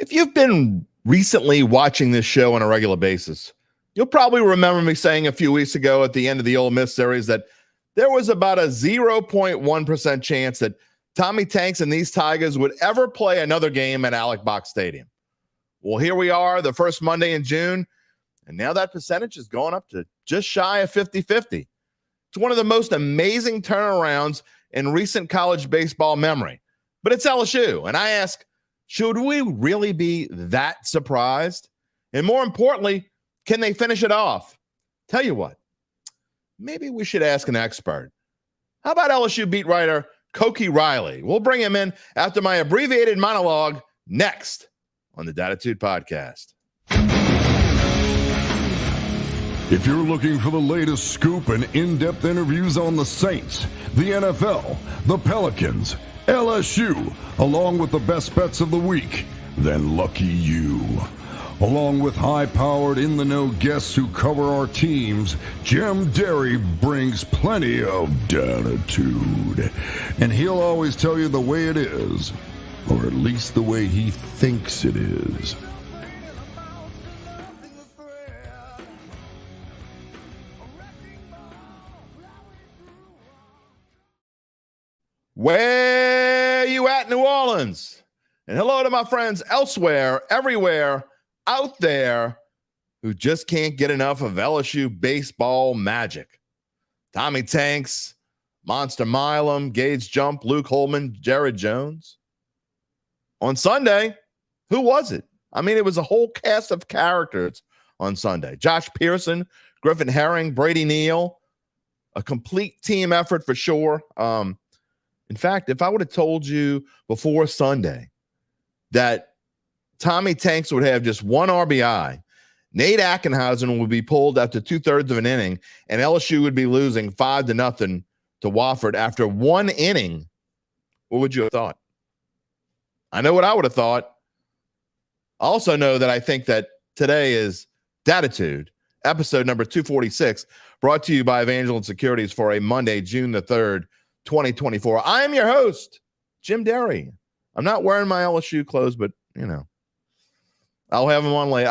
If you've been recently watching this show on a regular basis, you'll probably remember me saying a few weeks ago at the end of the Ole Miss series that there was about a 0.1% chance that Tommy Tanks and these Tigers would ever play another game at Alex Box Stadium. Well, here we are, the first Monday in June, and now that percentage has gone up to just shy of 50-50. It's one of the most amazing turnarounds in recent college baseball memory. But it's LSU, and I ask, should we really be that surprised? And more importantly, can they finish it off? Tell you what, maybe we should ask an expert. How about LSU beat writer Koki Riley? We'll bring him in after my abbreviated monologue next on the Dattitude podcast. If you're looking for the latest scoop and in-depth interviews on the Saints, the NFL, the Pelicans, LSU, along with the best bets of the week, then lucky you. Along with high-powered, in-the-know guests who cover our teams, Jim Derry brings plenty of Dattitude. And he'll always tell you the way it is, or at least the way he thinks it is. Where you at, New Orleans? And hello to my friends elsewhere, everywhere, out there who just can't get enough of LSU baseball magic. Tommy Tanks, Monster Milam, Gage Jump, Luke Holman, Jared Jones. On Sunday, who was it? I mean, it was a whole cast of characters on Sunday. Josh Pearson, Griffin Herring, Brady Neal, a complete team effort for sure. In fact, if I would have told you before Sunday that Tommy Tanks would have just one RBI, Nate Ackenhausen would be pulled after 2/3 of an inning, and LSU would be losing 5-0 to Wofford after one inning, what would you have thought? I know what I would have thought. I also know that I think that today is Dattitude, episode number 246, brought to you by Evangeline Securities for a Monday, June the 3rd, 2024. I am your host, Jim Derry. I'm not wearing my LSU clothes, but, I'll have them on later.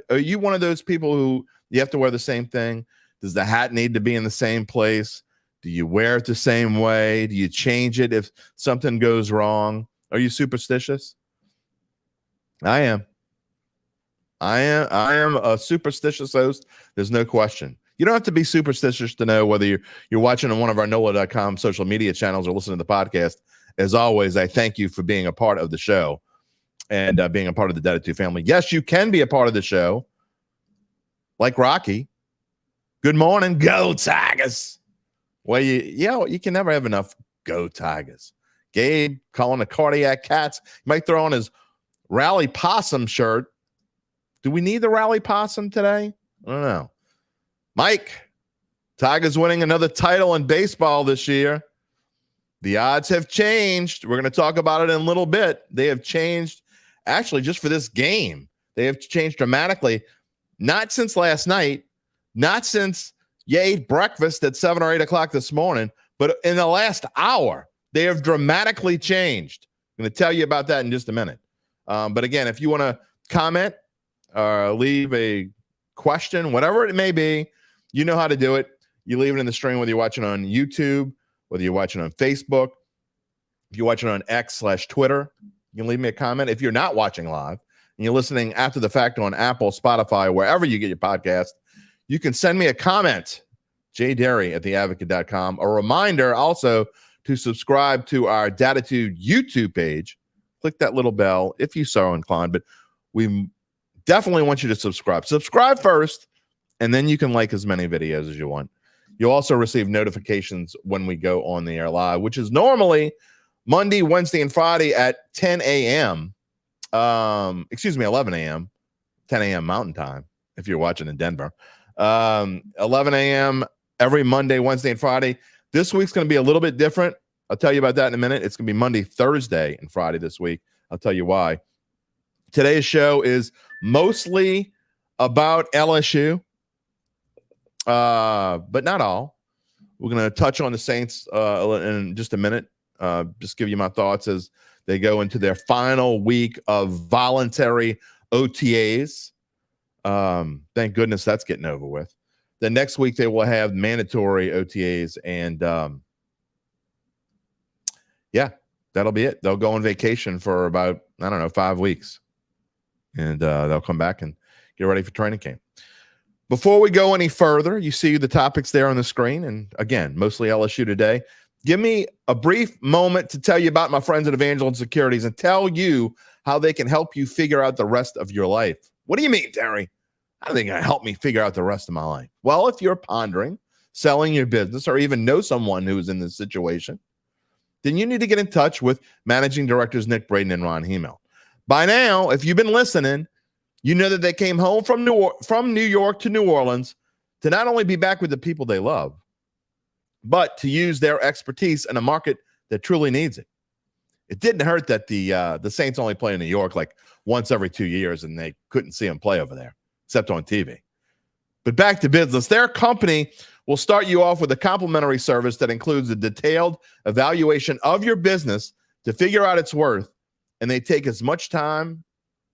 Are you one of those people who you have to wear the same thing? Does the hat need to be in the same place? Do you wear it the same way? Do you change it if something goes wrong? Are you superstitious? I am. I am a superstitious host. There's no question. You don't have to be superstitious to know whether you're watching on one of our NOLA.com social media channels or listening to the podcast. As always, I thank you for being a part of the show and being a part of the Dattitude family. Yes, you can be a part of the show, like Rocky. Good morning, go Tigers. Well, you can never have enough go Tigers. Gabe calling the Cardiac Cats. He might throw on his Rally Possum shirt. Do we need the Rally Possum today? I don't know. Mike, Tigers winning another title in baseball this year. The odds have changed. We're going to talk about it in a little bit. They have changed, actually, just for this game. They have changed dramatically. Not since last night, not since you ate breakfast at 7 or 8 o'clock this morning, but in the last hour, they have dramatically changed. I'm going to tell you about that in just a minute. But again, if you want to comment or leave a question, whatever it may be, you know how to do it. You leave it in the stream, whether you're watching on YouTube, whether you're watching on Facebook, if you're watching on X/Twitter, you can leave me a comment. If you're not watching live and you're listening after the fact on Apple, Spotify, wherever you get your podcast, you can send me a comment, jderry@theadvocate.com. A reminder also to subscribe to our Dattitude YouTube page. Click that little bell if you so inclined, but we definitely want you to subscribe. Subscribe first, and then you can like as many videos as you want. You'll also receive notifications when we go on the air live, which is normally Monday, Wednesday, and Friday at 10 a.m. 11 a.m., 10 a.m. Mountain Time, if you're watching in Denver. 11 a.m. every Monday, Wednesday, and Friday. This week's going to be a little bit different. I'll tell you about that in a minute. It's going to be Monday, Thursday, and Friday this week. I'll tell you why. Today's show is mostly about LSU. But not all. We're going to touch on the Saints in just a minute. just give you my thoughts as they go into their final week of voluntary OTAs. Thank goodness that's getting over with. The next week they will have mandatory OTAs, and yeah, that'll be it. They'll go on vacation for about, 5 weeks, and they'll come back and get ready for training camp. Before we go any further, you see the topics there on the screen, and again, mostly LSU today. Give me a brief moment to tell you about my friends at Evangeline Securities and tell you how they can help you figure out the rest of your life. What do you mean, Derry? How are they going to help me figure out the rest of my life? Well, if you're pondering selling your business or even know someone who is in this situation, then you need to get in touch with Managing Directors Nick Braden and Ron Hemel. By now, if you've been listening, you know that they came home from New York to New Orleans to not only be back with the people they love, but to use their expertise in a market that truly needs it. It didn't hurt that the Saints only play in New York like once every 2 years, and they couldn't see them play over there, except on TV. But back to business. Their company will start you off with a complimentary service that includes a detailed evaluation of your business to figure out its worth, and they take as much time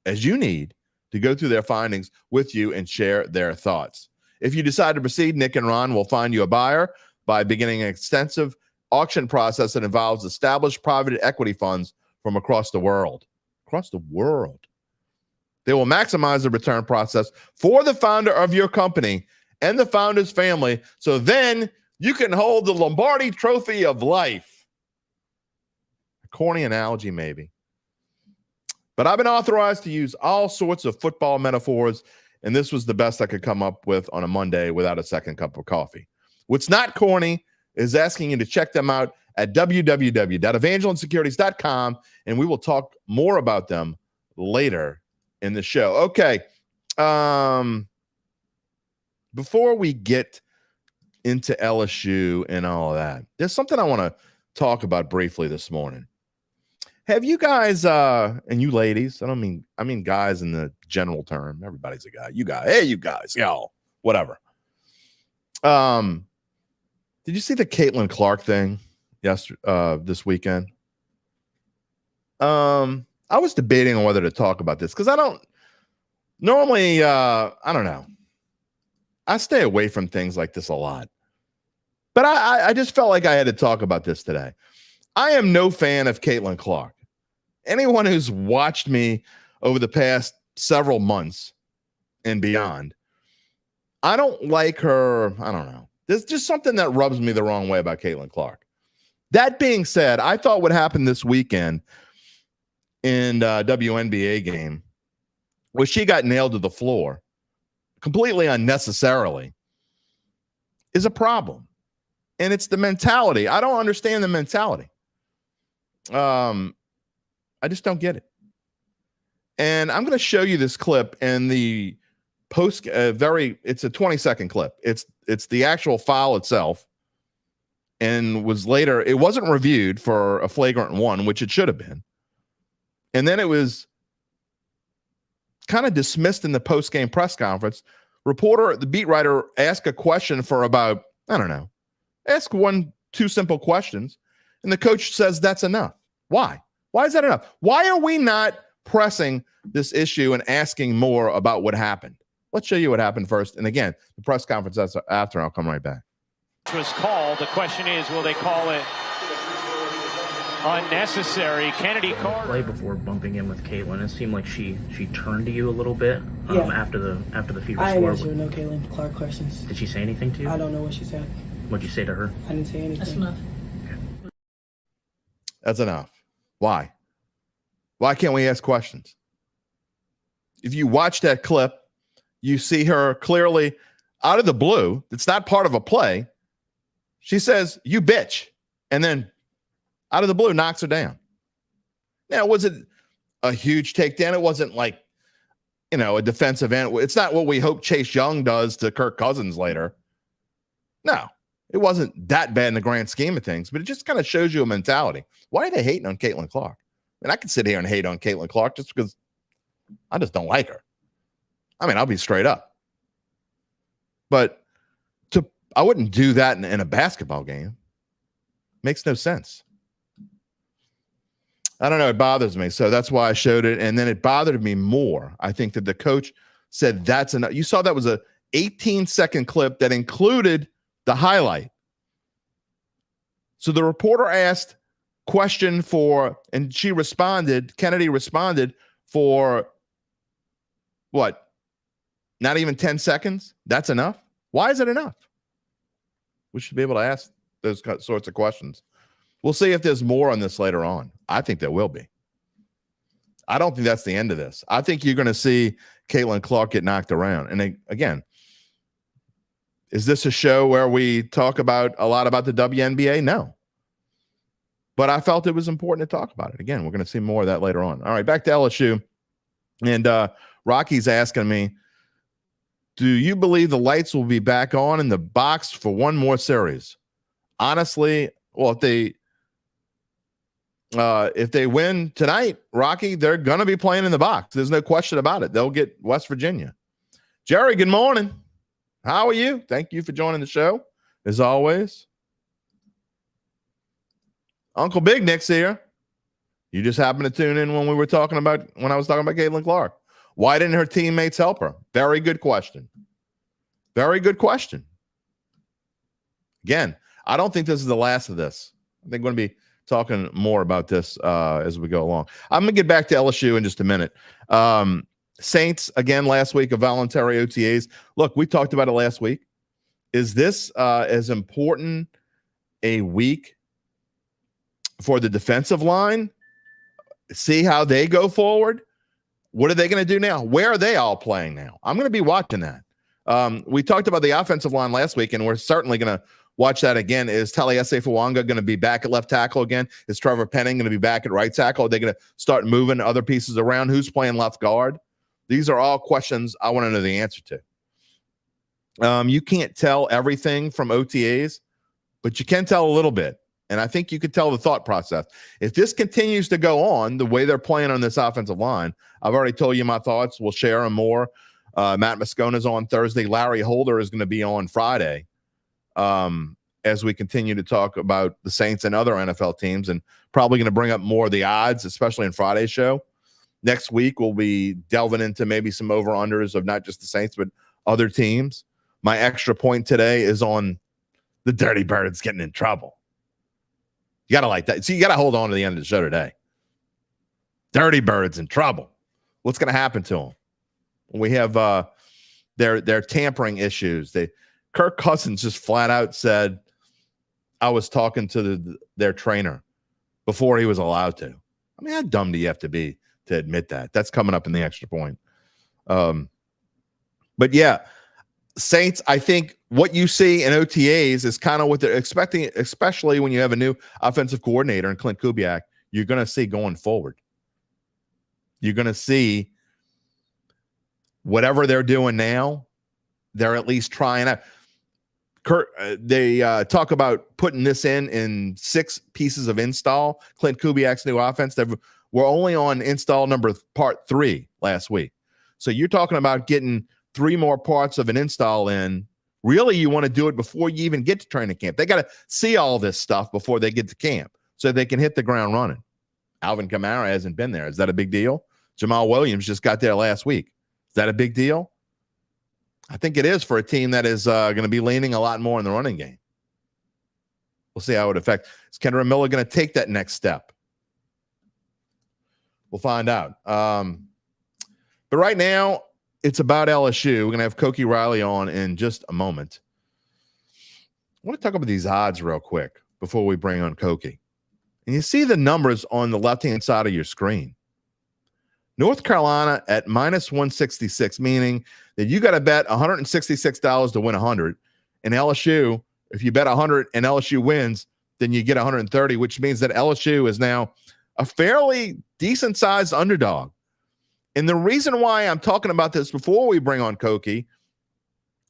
as you need to go through their findings with you and share their thoughts. If you decide to proceed, Nick and Ron will find you a buyer by beginning an extensive auction process that involves established private equity funds from across the world. Across the world. They will maximize the return process for the founder of your company and the founder's family, so then you can hold the Lombardi Trophy of life. A corny analogy, maybe. But I've been authorized to use all sorts of football metaphors, and this was the best I could come up with on a Monday without a second cup of coffee. What's not corny is asking you to check them out at www.evangelinesecurities.com, and we will talk more about them later in the show. Okay. Before we get into LSU and all of that, there's something I want to talk about briefly this morning. Have you guys, and you ladies, I mean guys in the general term, everybody's a guy. You guys, hey, you guys, y'all, whatever. Did you see the Caitlin Clark thing this weekend? I was debating on whether to talk about this because I don't normally, I don't know. I stay away from things like this a lot. But I just felt like I had to talk about this today. I am no fan of Caitlin Clark. Anyone who's watched me over the past several months and beyond, I don't like her. I don't know. There's just something that rubs me the wrong way about Caitlin Clark. That being said, I thought what happened this weekend in WNBA game was she got nailed to the floor completely unnecessarily is a problem. And it's the mentality. I don't understand the mentality. I just don't get it. And I'm going to show you this clip in the post. It's a 20-second clip. It's the actual foul itself, and it wasn't reviewed for a flagrant one, which it should have been. And then it was kind of dismissed in the post-game press conference. The beat writer, asked a question for about, I don't know, ask 1-2 simple questions, and the coach says that's enough. Why? Why is that enough? Why are we not pressing this issue and asking more about what happened? Let's show you what happened first. And again, the press conference after, I'll come right back. Was called. The question is, will they call it unnecessary? Kennedy Carter. Play before bumping in with Caitlin, it seemed like she turned to you a little bit after the fever score. I didn't answer no Caitlin Clark questions. Did she say anything to you? I don't know what she said. What'd you say to her? I didn't say anything. That's enough. That's enough. Why? Why can't we ask questions? If you watch that clip, you see her clearly out of the blue. It's not part of a play. She says, "You bitch," and then out of the blue knocks her down. Now, was it a huge takedown? It wasn't like, a defensive end. It's not what we hope Chase Young does to Kirk Cousins later. No, it wasn't that bad in the grand scheme of things, but it just kind of shows you a mentality. Why are they hating on Caitlin Clark? And I can sit here and hate on Caitlin Clark just because I just don't like her. I mean, I'll be straight up. But I wouldn't do that in a basketball game. Makes no sense. I don't know. It bothers me. So that's why I showed it. And then it bothered me more. I think that the coach said that's enough. You saw that was a 18-second clip that included the highlight. So the reporter asked question for, and she responded, Kennedy responded for what? Not even 10 seconds? That's enough? Why is it enough? We should be able to ask those sorts of questions. We'll see if there's more on this later on. I think there will be. I don't think that's the end of this. I think you're going to see Caitlin Clark get knocked around. And again, is this a show where we talk about a lot about the WNBA? No. But I felt it was important to talk about it. Again, we're going to see more of that later on. All right, back to LSU. And Rocky's asking me, do you believe the lights will be back on in the box for one more series? Honestly, well, if they win tonight, Rocky, they're going to be playing in the box. There's no question about it. They'll get West Virginia. Jerry, good morning. How are you? Thank you for joining the show, as always. Uncle Big Nick's here. You just happened to tune in when I was talking about Caitlin Clark. Why didn't her teammates help her? Very good question. Very good question. Again, I don't think this is the last of this. I think we're going to be talking more about this as we go along. I'm going to get back to LSU in just a minute. Saints, again, last week of voluntary OTAs. Look, we talked about it last week. Is this as important a week for the defensive line? See how they go forward? What are they going to do now? Where are they all playing now? I'm going to be watching that. We talked about the offensive line last week, and we're certainly going to watch that again. Is Taliesin Fawanga going to be back at left tackle again? Is Trevor Penning going to be back at right tackle? Are they going to start moving other pieces around? Who's playing left guard? These are all questions I want to know the answer to. You can't tell everything from OTAs, but you can tell a little bit. And I think you could tell the thought process. If this continues to go on the way they're playing on this offensive line, I've already told you my thoughts. We'll share them more. Matt Moscona's on Thursday. Larry Holder is going to be on Friday as we continue to talk about the Saints and other NFL teams, and probably going to bring up more of the odds, especially in Friday's show. Next week, we'll be delving into maybe some over-unders of not just the Saints, but other teams. My extra point today is on the Dirty Birds getting in trouble. You got to like that. So you got to hold on to the end of the show today. Dirty Birds in trouble. What's going to happen to them? We have their tampering issues. Kirk Cousins just flat out said, I was talking to their trainer before he was allowed to. I mean, how dumb do you have to be to admit that? That's coming up in the extra point. But yeah, Saints, I think what you see in OTAs is kind of what they're expecting, especially when you have a new offensive coordinator in Clint Kubiak. You're going to see going forward. You're going to see whatever they're doing now, they're at least trying out. They talk about putting this in 6 pieces of install. Clint Kubiak's new offense. We're only on install part 3 last week. So you're talking about getting 3 more parts of an install in. Really, you want to do it before you even get to training camp. They got to see all this stuff before they get to camp so they can hit the ground running. Alvin Kamara hasn't been there. Is that a big deal? Jamal Williams just got there last week. Is that a big deal? I think it is for a team that is going to be leaning a lot more in the running game. We'll see how it affects. Is Kendra Miller going to take that next step? We'll find out. But right now, it's about LSU. We're going to have Koki Riley on in just a moment. I want to talk about these odds real quick before we bring on Koki. And you see the numbers on the left-hand side of your screen. North Carolina at minus 166, meaning that you got to bet $166 to win 100. And LSU, if you bet 100 and LSU wins, then you get 130, which means that LSU is now a fairly decent-sized underdog. And the reason why I'm talking about this before we bring on Koki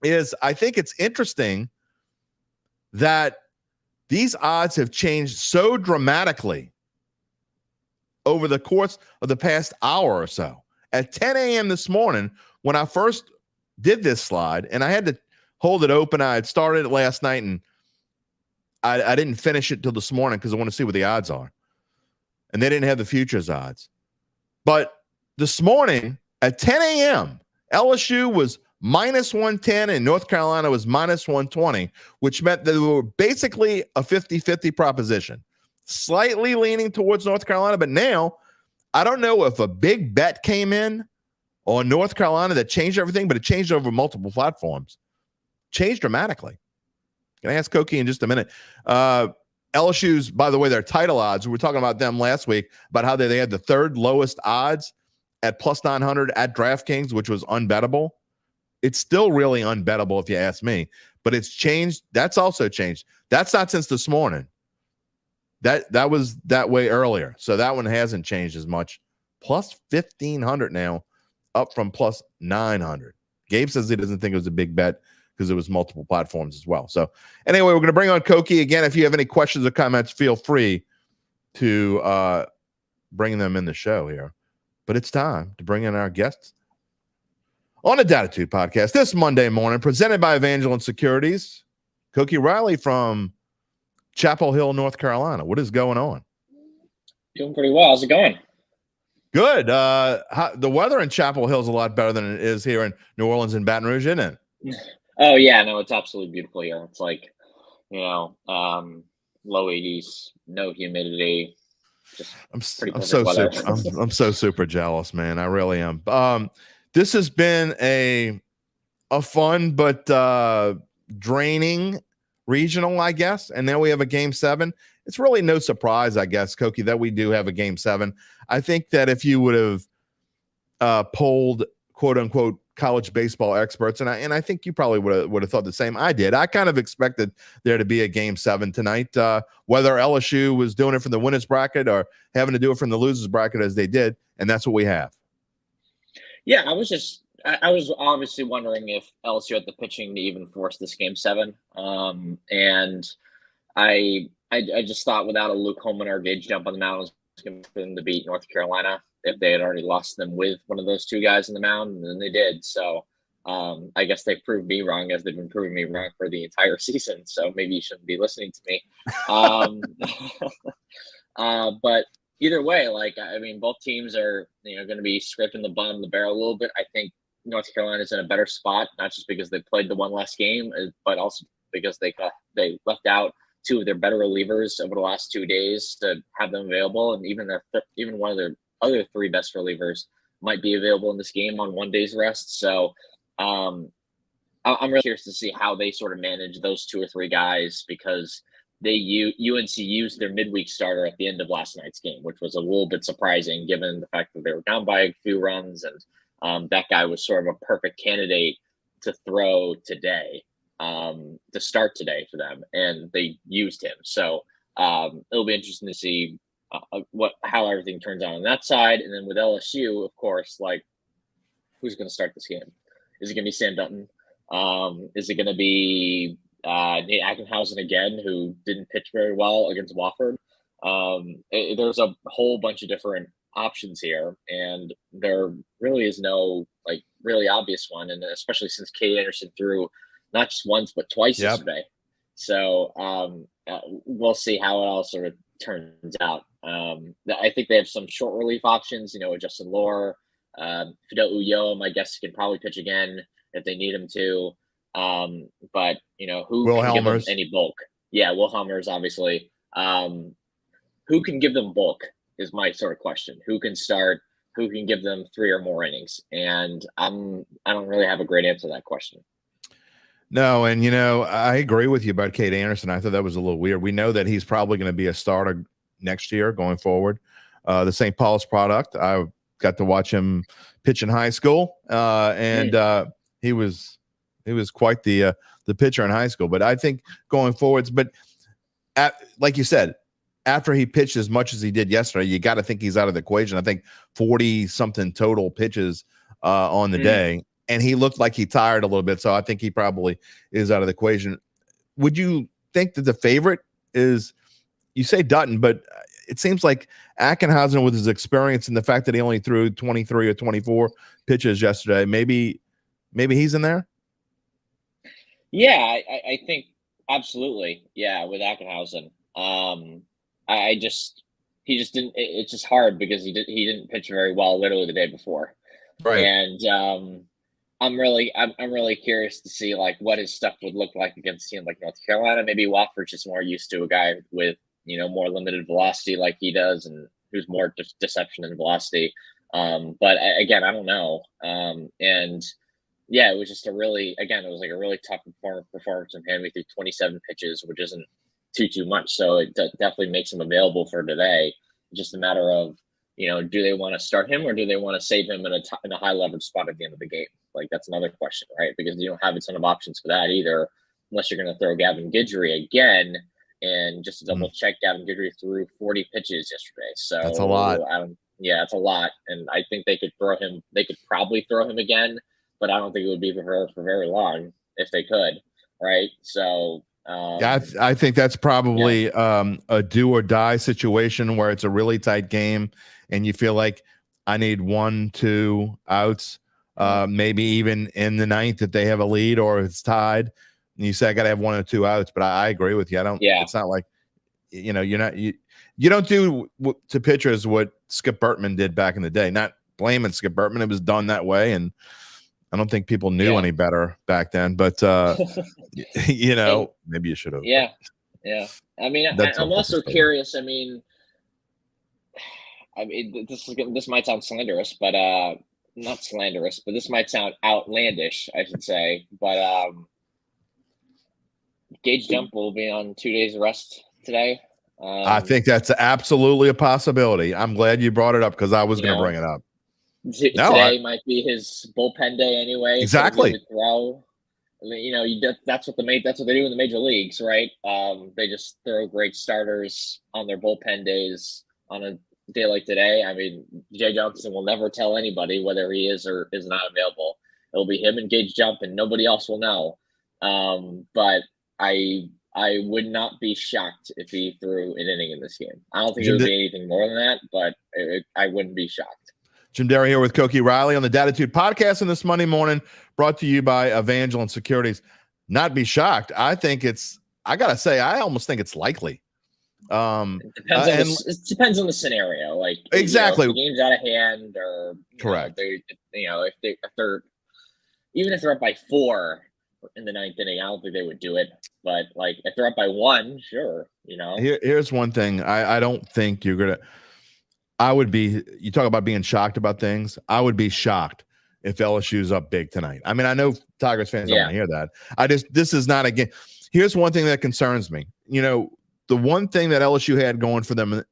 is I think it's interesting that these odds have changed so dramatically over the course of the past hour or so. At 10 a.m. this morning, when I first did this slide, and I had to hold it open, I had started it last night, and I didn't finish it till this morning because I want to see what the odds are. and they didn't have the futures odds. But this morning at 10 a.m., LSU was minus 110 and North Carolina was minus 120, which meant that they were basically a 50-50 proposition, slightly leaning towards North Carolina. But now I don't know if a big bet came in on North Carolina that changed everything, but it changed over multiple platforms. Changed dramatically. Can I ask Koki in just a minute? LSU's, by the way, their title odds, we were talking about them last week, about how they had the third lowest odds at plus 900 at DraftKings, which was unbettable. It's still really unbettable if you ask me, but it's changed. That's also changed. That's not since this morning. That was that way earlier. So that one hasn't changed as much. Plus 1,500 now, up from plus 900. Gabe says he doesn't think it was a big bet because it was multiple platforms as well. So anyway, we're going to bring on Koki again. If you have any questions or comments, feel free to bring them in the show here. But it's time to bring in our guests on the Dattitude podcast this Monday morning, presented by Evangeline Securities. Koki Riley from Chapel Hill, North Carolina. What is going on? Doing pretty well. How's it going? Good. The weather in Chapel Hill is a lot better than it is here in New Orleans and Baton Rouge, isn't it? Oh yeah, no, it's absolutely beautiful here. It's like, low 80s, no humidity. I'm so super jealous, man. I really am. This has been a fun but draining regional, I guess. And now we have a game 7. It's really no surprise, I guess, Koki, that we do have a game 7. I think that if you would have polled quote unquote college baseball experts, and I think you probably would have thought the same. I did. I kind of expected there to be a game 7 tonight, whether LSU was doing it from the winners bracket or having to do it from the losers bracket as they did, and that's what we have. Yeah, I was obviously wondering if LSU had the pitching to even force this game 7, and I just thought without a Luke Holman or Gage jump on the mound, it was going for them to beat North Carolina if they had already lost them with one of those two guys in the mound, and then they did. So I guess they proved me wrong, as they've been proving me wrong for the entire season. So maybe you shouldn't be listening to me. But either way, both teams are going to be scraping the bottom of the barrel a little bit. I think North Carolina's in a better spot, not just because they played the one last game, but also because they left out two of their better relievers over the last 2 days to have them available, and even one of their other 3 best relievers might be available in this game on 1 day's rest. So I'm really curious to see how they sort of manage those 2 or 3 guys, because UNC used their midweek starter at the end of last night's game, which was a little bit surprising given the fact that they were down by a few runs, and that guy was sort of a perfect candidate to throw today, to start today for them, and they used him. So it'll be interesting to see how everything turns out on that side. And then with LSU, of course, who's going to start this game? Is it going to be Sam Dutton? Is it going to be Nate Ackenhausen again, who didn't pitch very well against Wofford? There's a whole bunch of different options here, and there really is no really obvious one, and especially since Kate Anderson threw not just once but twice yesterday. So we'll see how it all sort of turns out. I think they have some short relief options, with Justin Lohr, Fidel Uyom, I guess, can probably pitch again if they need him to. But who Will can give them Helmers. any bulk? Yeah, Will Helmers, obviously. Who can give them bulk is my sort of question. Who can start? Who can give them 3 or more innings? And I don't really have a great answer to that question. No, and I agree with you about Kate Anderson. I thought that was a little weird. We know that he's probably going to be a starter next year going forward. The St. Paul's product. I got to watch him pitch in high school, and he was quite the pitcher in high school. But I think going forwards, like you said, after he pitched as much as he did yesterday, you got to think he's out of the equation. I think 40 something total pitches on the day. And he looked like he tired a little bit, so I think he probably is out of the equation. Would you think that the favorite is, you say Dutton, but it seems like Ackenhausen, with his experience and the fact that he only threw 23 or 24 pitches yesterday, maybe he's in there? Yeah, I think absolutely. Yeah, with Ackenhausen. he just didn't. It's just hard because he didn't pitch very well literally the day before, Right. and I'm really curious to see like what his stuff would look like against a team like North Carolina. Maybe Wofford's just more used to a guy with more limited velocity like he does, and who's more deception than velocity. But again, I don't know. And yeah, it was just it was like a really tough performance from him. He threw 27 pitches, which isn't too much. So it definitely makes him available for today. It's just a matter of, do they want to start him or do they want to save him in a high leverage spot at the end of the game? Like, that's another question, right? Because you don't have a ton of options for that either, unless you're going to throw Gavin Guidry again. And just to double check, Gavin Guidry threw 40 pitches yesterday. So That's a lot. Yeah, it's a lot. And I think they could probably throw him again, but I don't think it would be for very long if they could, right? So yeah, I think that's probably a do or die situation where it's a really tight game and you feel like I need 1-2 outs, maybe even in the ninth if they have a lead or it's tied. And you say I got to have 1 or 2 outs, but I agree with you. It's not like, you don't do to pitchers what Skip Bertman did back in the day. Not blaming Skip Bertman. It was done that way. And I don't think people knew any better back then, but maybe you should have. Yeah. I mean, I'm also curious. I mean, this might sound slanderous, but not slanderous, but this might sound outlandish, I should say. But Gage Jump will be on 2 days of rest today. I think that's absolutely a possibility. I'm glad you brought it up because I was going to bring it up. Today might be his bullpen day anyway. Exactly. Throw. That's what they do in the major leagues, right? They just throw great starters on their bullpen days on a day like today. I mean, Jay Johnson will never tell anybody whether he is or is not available. It'll be him and Gage Jump, and nobody else will know. But I would not be shocked if he threw an inning in this game. I don't think it would be anything more than that, but I wouldn't be shocked. Jim Derry here with Koki Riley on the Dattitude podcast on this Monday morning, brought to you by Evangeline Securities. Not be shocked. I gotta say, I almost think it's likely. It depends on the scenario. Like, exactly, if the game's out of hand, or correct. If they're even if they're up by 4 in the ninth inning, I don't think they would do it. But like, if they're up by 1, sure. Here's one thing. I don't think you're gonna. You talk about being shocked about things. I would be shocked if LSU's up big tonight. I mean, I know Tigers fans don't want to hear that. This is not a game. Here's one thing that concerns me. The one thing that LSU had going for them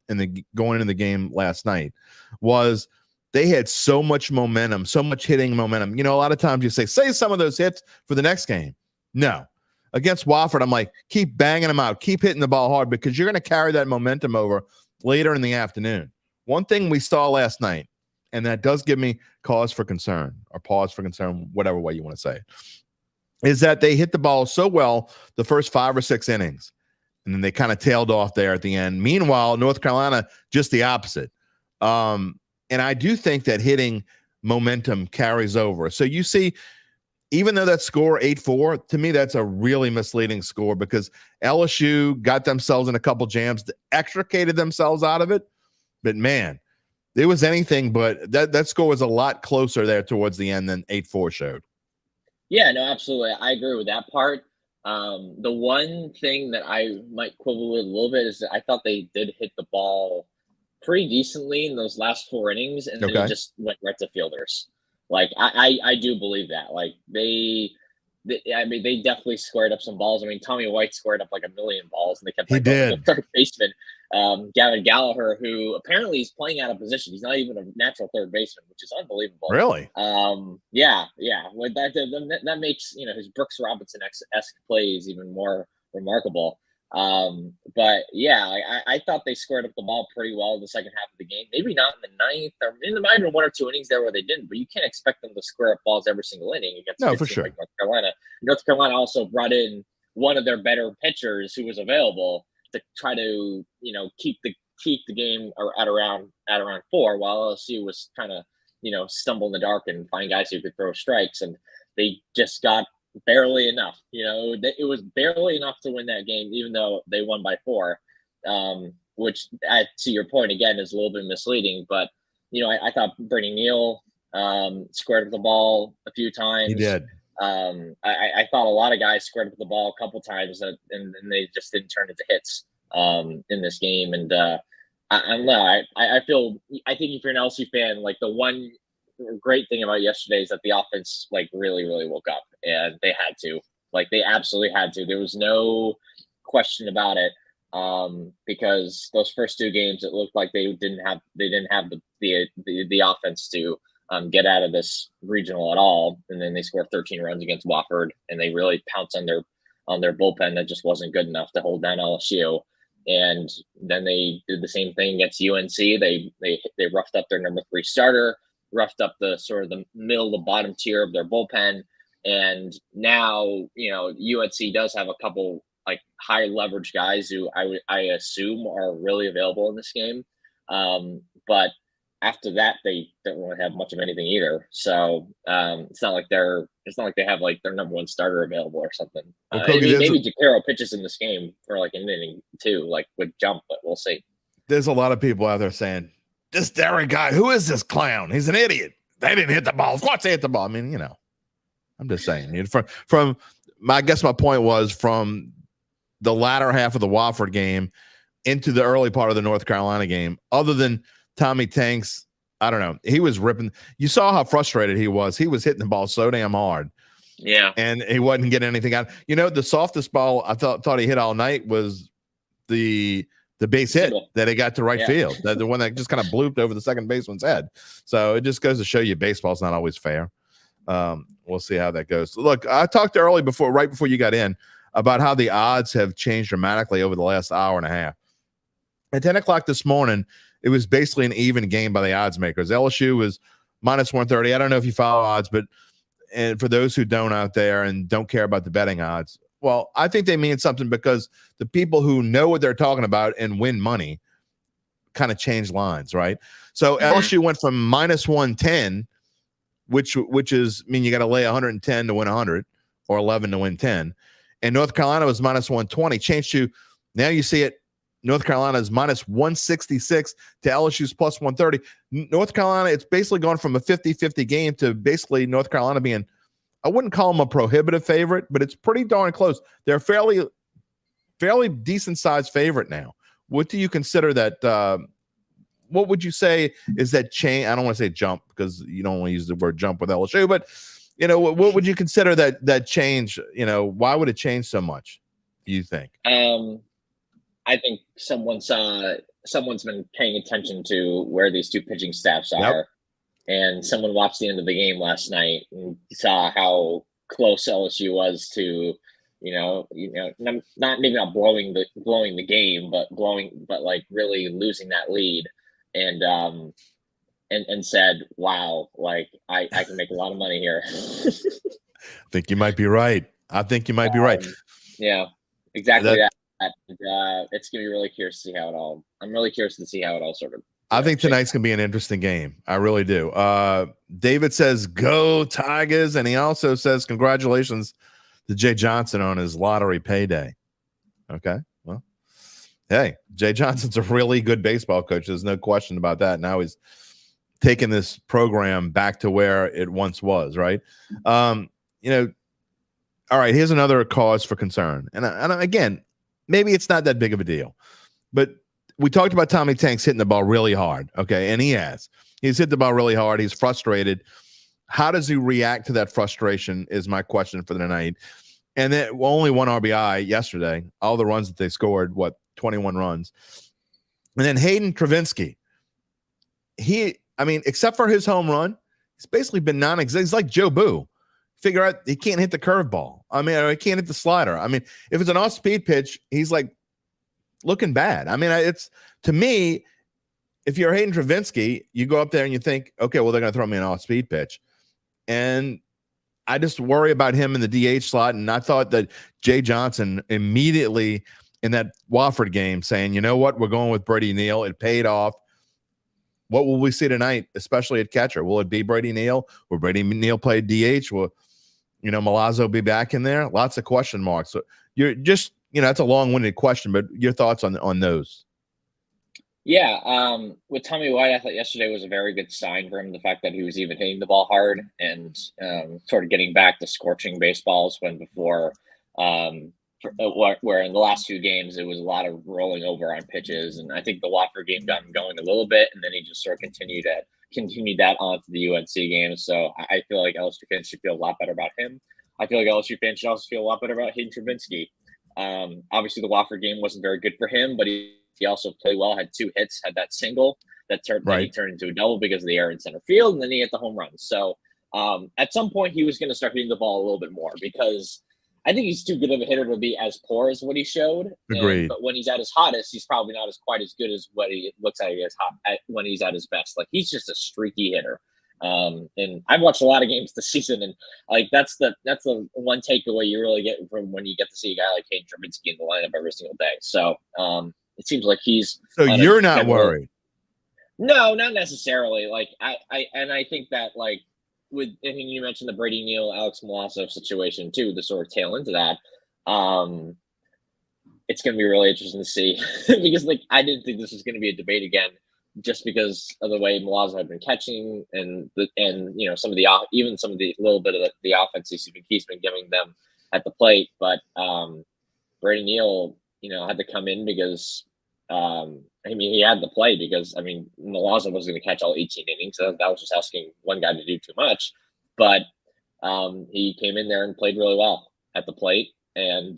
going into the game last night was they had so much momentum, so much hitting momentum. A lot of times you say some of those hits for the next game. No. Against Wofford, I'm like, keep banging them out. Keep hitting the ball hard because you're going to carry that momentum over later in the afternoon. One thing we saw last night, and that does give me cause for concern, or pause for concern, whatever way you want to say it, is that they hit the ball so well the first 5 or 6 innings, and then they kind of tailed off there at the end. Meanwhile, North Carolina, just the opposite. And I do think that hitting momentum carries over. So you see, even though that score 8-4, to me, that's a really misleading score because LSU got themselves in a couple jams, extricated themselves out of it. But man, it was anything but that score was a lot closer there towards the end than 8-4 showed. Yeah, no, absolutely. I agree with that part. The one thing that I might quibble with a little bit is that I thought they did hit the ball pretty decently in those last 4 innings, and then it just went right to fielders. Like, I do believe that. Like, they definitely squared up some balls. I mean, Tommy White squared up like 1 million balls, and they kept the third baseman, Gavin Gallagher, who apparently is playing out of position. He's not even a natural third baseman, which is unbelievable. Really? Yeah. Well, that makes his Brooks Robinson-esque plays even more remarkable. But yeah, I thought they squared up the ball pretty well in the second half of the game. Maybe not in the ninth, or there might have been 1 or 2 innings there where they didn't, but you can't expect them to square up balls every single inning against for sure. Like North Carolina. North Carolina also brought in one of their better pitchers who was available to try to, keep the game at around 4, while LSU was trying to, stumble in the dark and find guys who could throw strikes, and they just got barely enough. It was barely enough to win that game, even though they won by 4. which to your point again is a little bit misleading. But I thought Brady Neal squared up the ball a few times. He did. I thought a lot of guys squared up the ball a couple times, and they just didn't turn into hits in this game. And I think if you're an LSU fan, like the one great thing about yesterday is that the offense like really, really woke up, and they had to. Like they absolutely had to. There was no question about it. Because those first two games, it looked like they didn't have the offense to get out of this regional at all. And then they scored 13 runs against Wofford, and they really pounced on their bullpen that just wasn't good enough to hold down LSU. And then they did the same thing against UNC. They roughed up their number 3 starter, roughed up the sort of the middle, the bottom tier of their bullpen. And now, UNC does have a couple like high leverage guys who I assume are really available in this game. But after that, they don't really have much of anything either. So it's not like they have like their number 1 starter available or something. Well, Koki, maybe Jaquero pitches in this game for like an inning too, like with jump, but we'll see. There's a lot of people out there saying, this Derry guy, who is this clown? He's an idiot. They didn't hit the ball. Of course they hit the ball. I mean, I'm just saying. I guess my point was from the latter half of the Wofford game into the early part of the North Carolina game, other than Tommy Tanks, I don't know. He was ripping. You saw how frustrated he was. He was hitting the ball so damn hard. Yeah. And he wasn't getting anything out. The softest ball I thought he hit all night was the base hit that he got to right field. The one that just kind of blooped over the second baseman's head. So it just goes to show you baseball's not always fair. We'll see how that goes. Look, I talked right before you got in, about how the odds have changed dramatically over the last hour and a half. At 10 o'clock this morning, it was basically an even game by the odds makers. LSU was minus 130. I don't know if you follow odds, and for those who don't out there and don't care about the betting odds, well, I think they mean something because the people who know what they're talking about and win money kind of change lines, right? So LSU went from minus 110, which mean you got to lay 110 to win 100 or 11 to win 10. And North Carolina was minus 120, changed to, now you see it, North Carolina is minus 166 to LSU's plus 130. North Carolina, it's basically gone from a 50-50 game to basically North Carolina being, I wouldn't call them a prohibitive favorite, but it's pretty darn close. They're a fairly decent-sized favorite now. What do you consider that, what would you say is that change? I don't want to say jump because you don't want to use the word jump with LSU, but what would you consider that change? Why would it change so much, do you think? I think someone's been paying attention to where these two pitching staffs are. Yep. And someone watched the end of the game last night and saw how close LSU was to, not blowing the game, but like really losing that lead. And said, wow, like I can make a lot of money here. I think you might be right. Yeah, exactly that. It's gonna be really curious to see how it all. I'm really curious to see how it all sort of. I think tonight's gonna be an interesting game. I really do. David says, "Go Tigers," and he also says, "Congratulations to Jay Johnson on his lottery payday." Okay, well, hey, Jay Johnson's a really good baseball coach. There's no question about that. Now he's taking this program back to where it once was. Right. All right. Here's another cause for concern, and again. Maybe it's not that big of a deal, but we talked about Tommy Tanks hitting the ball really hard. Okay. And he's hit the ball really hard. He's frustrated. How does he react to that frustration is my question for the night. And then only 1 RBI yesterday, all the runs that they scored, 21 runs. And then Hayden Travinski, except for his home run, he's basically been non-existent. He's like Joe Boo. Figure out he can't hit the curveball. He can't hit the slider. If it's an off-speed pitch, he's like looking bad. It's to me, if you're Hayden Travinski, you go up there and you think, okay, well, they're going to throw me an off-speed pitch. And I just worry about him in the DH slot. And I thought that Jay Johnson immediately in that Wofford game saying, you know what, we're going with Brady Neal. It paid off. What will we see tonight, especially at catcher? Will it be Brady Neal? Will Brady Neal play DH? Will Milazzo be back in there? Lots of question marks. So you're just, that's a long-winded question, but your thoughts on those? Yeah, with Tommy White, I thought yesterday was a very good sign for him. The fact that he was even hitting the ball hard and sort of getting back to scorching baseballs when before, where in the last few games it was a lot of rolling over on pitches. And I think the Watford game got him going a little bit, and then he just sort of continued that on to the UNC game. So I feel like LSU fans should feel a lot better about him. I feel like LSU fans should also feel a lot better about Hayden Travinsky. Obviously, the Watford game wasn't very good for him, but he also played well, had 2 hits, had that single that he turned into a double because of the air in center field, and then he hit the home run. So at some point, he was going to start hitting the ball a little bit more because I think he's too good of a hitter to be as poor as what he showed. Agreed. But when he's at his hottest, he's probably not quite as good as what he looks like when he's at his best. Like, he's just a streaky hitter. And I've watched a lot of games this season, and like that's the one takeaway you really get from when you get to see a guy like Hayden Travinsky in the lineup every single day. So it seems like he's. So you're not worried? No, not necessarily. Like I think that like you mentioned the Brady Neal, Alex Milosov situation too, the sort of tail into that. It's going to be really interesting to see because like I didn't think this was going to be a debate again, just because of the way Milosov had been catching and some of the little bit of the offense he's been giving them at the plate, but Brady Neal, had to come in because, he had to play because, Milosov wasn't going to catch all 18 innings. So that was just asking one guy to do too much. But he came in there and played really well at the plate. And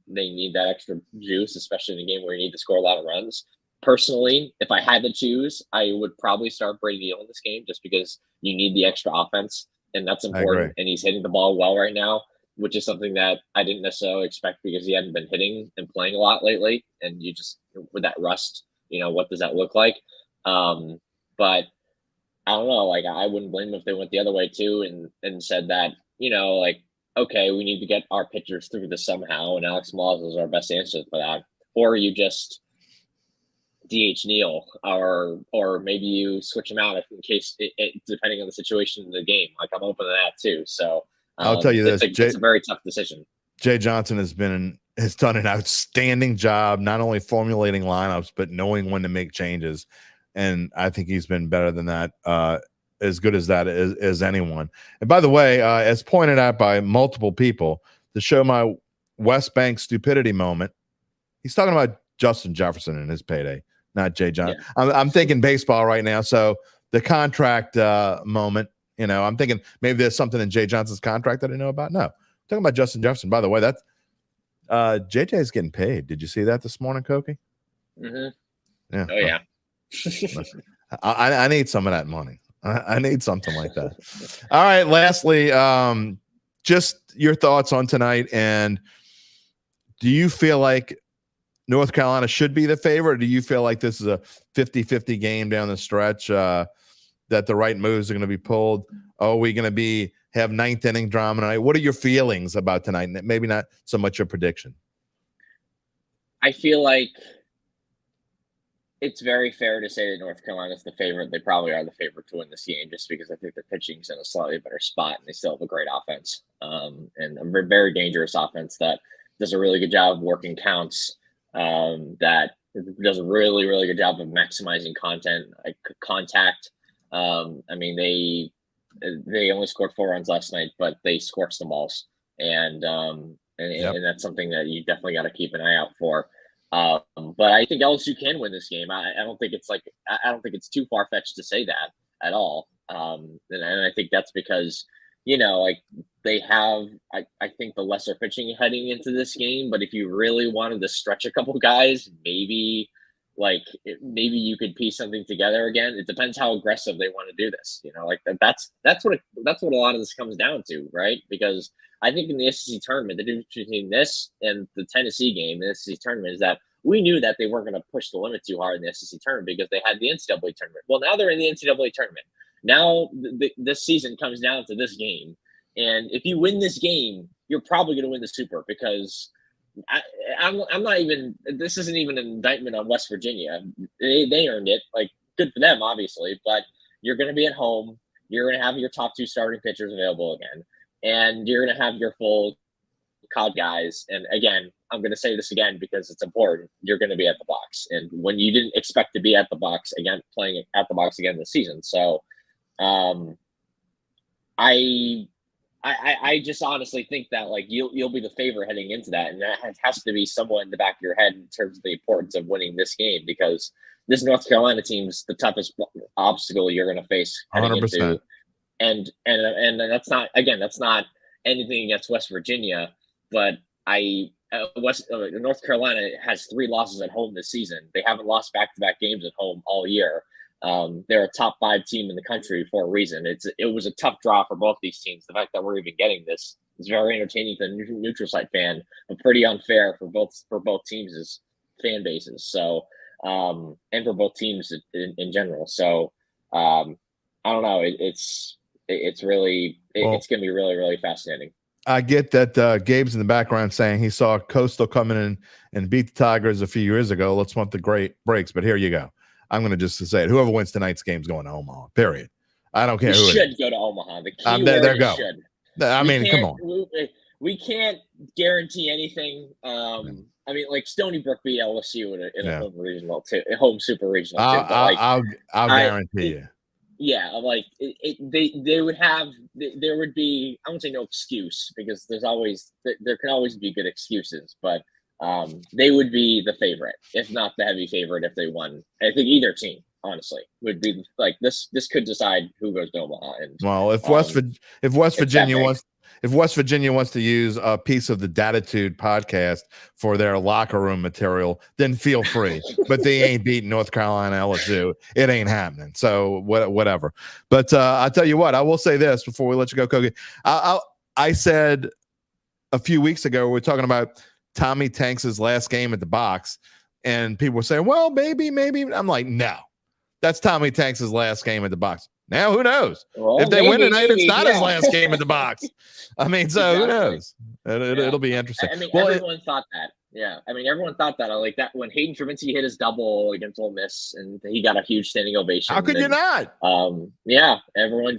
they need that extra juice, especially in a game where you need to score a lot of runs. Personally, if I had to choose, I would probably start Brady Neal in this game just because you need the extra offense. And that's important. And he's hitting the ball well right now, which is something that I didn't necessarily expect because he hadn't been hitting and playing a lot lately. And you just, with that rust, what does that look like? But I don't know, like I wouldn't blame them if they went the other way too and said that, okay, we need to get our pitchers through this somehow. And Alex Milosov is our best answer for that. Or you just DH Neal or maybe you switch him out in case depending on the situation in the game. Like I'm open to that too. So I'll tell you this, it's a very tough decision. Jay Johnson has done an outstanding job, not only formulating lineups, but knowing when to make changes. And I think he's been better than that, as good as that as anyone. And by the way, as pointed out by multiple people, to show my West Bank stupidity moment, he's talking about Justin Jefferson in his payday, not Jay Johnson. Yeah. I'm thinking baseball right now. So the contract moment, I'm thinking maybe there's something in Jay Johnson's contract that I know about. No, I'm talking about Justin Jefferson. By the way, that's JJ is getting paid. Did you see that this morning, Koki? Mm-hmm. Yeah. Oh yeah. I need some of that money. I need something like that. All right. Lastly, just your thoughts on tonight. And do you feel like North Carolina should be the favorite? Or do you feel like this is a 50-50 game down the stretch, that the right moves are going to be pulled? Are we going to have ninth inning drama tonight? What are your feelings about tonight? Maybe not so much your prediction. I feel like it's very fair to say that North Carolina is the favorite. They probably are the favorite to win this game just because I think the pitching's in a slightly better spot and they still have a great offense, and a very dangerous offense that does a really good job of working counts, that does a really, really good job of maximizing contact. They only scored 4 runs last night, but they scorched the balls, and that's something that you definitely got to keep an eye out for. But I think LSU can win this game. I don't think it's too far fetched to say that at all. And I think that's because, they have, I think the lesser pitching heading into this game, but if you really wanted to stretch a couple guys, maybe you could piece something together again. It depends how aggressive they want to do this. That's what a lot of this comes down to, right? Because I think in the SEC tournament, the difference between this and the Tennessee game, the SEC tournament, is that we knew that they weren't going to push the limit too hard in the SEC tournament because they had the NCAA tournament. Well, now they're in the NCAA tournament. Now this season comes down to this game. And if you win this game, you're probably going to win the Super because I'm not even – this isn't even an indictment on West Virginia. They earned it. Like, good for them, obviously. But you're going to be at home. You're going to have your top 2 starting pitchers available again. And you're going to have your full COD guys, and again, I'm going to say this again because it's important. You're going to be at the box, and when you didn't expect to be at the box again, playing at the box again this season. So, I just honestly think that like you'll be the favorite heading into that, and that has to be somewhat in the back of your head in terms of the importance of winning this game, because this North Carolina team's the toughest obstacle you're going to face heading 100%. into, and that's not anything against West Virginia, but North Carolina has 3 losses at home this season. They haven't lost back-to-back games at home all year. They're a top 5 team in the country for a reason. It was a tough draw for both these teams. The fact that we're even getting this is very entertaining to the neutral site fan, but pretty unfair for both teams' fan bases. So, and for both teams in general. So, I don't know. It's going to be really, really fascinating. I get that Gabe's in the background saying he saw Coastal coming in and beat the Tigers a few years ago. Let's want the great breaks, but here you go. I'm going to just say it. Whoever wins tonight's game is going to Omaha, period. I don't care who it is. Should go to Omaha. The key word there is go. should. I mean, come on. We can't guarantee anything. I mean, like Stony Brook beat LSU in a home regional too, a home super regional too. I'll guarantee you. Yeah, like they would have. There would be. I won't say no excuse, because there can always be good excuses, but they would be the favorite, if not the heavy favorite, if they won. I think either team, honestly, would be like this. This could decide who goes to Omaha. And well, if West Virginia wants to use a piece of the Dattitude podcast for their locker room material, then feel free. But they ain't beating North Carolina LSU. It ain't happening. So whatever. But I'll tell you what. I will say this before we let you go, Koki. I said a few weeks ago, we were talking about Tommy Tanks' last game at the box, and people were saying, well, maybe. I'm like, no, that's Tommy Tanks' last game at the box. Now, who knows? Well, if they win tonight, it's not his last game at the box. I mean, so who knows? It'll be interesting. I mean, everyone thought that. Yeah. I mean, everyone thought that. Like that when Hayden Travinci hit his double against Ole Miss and he got a huge standing ovation. How could you not? Yeah. Everyone,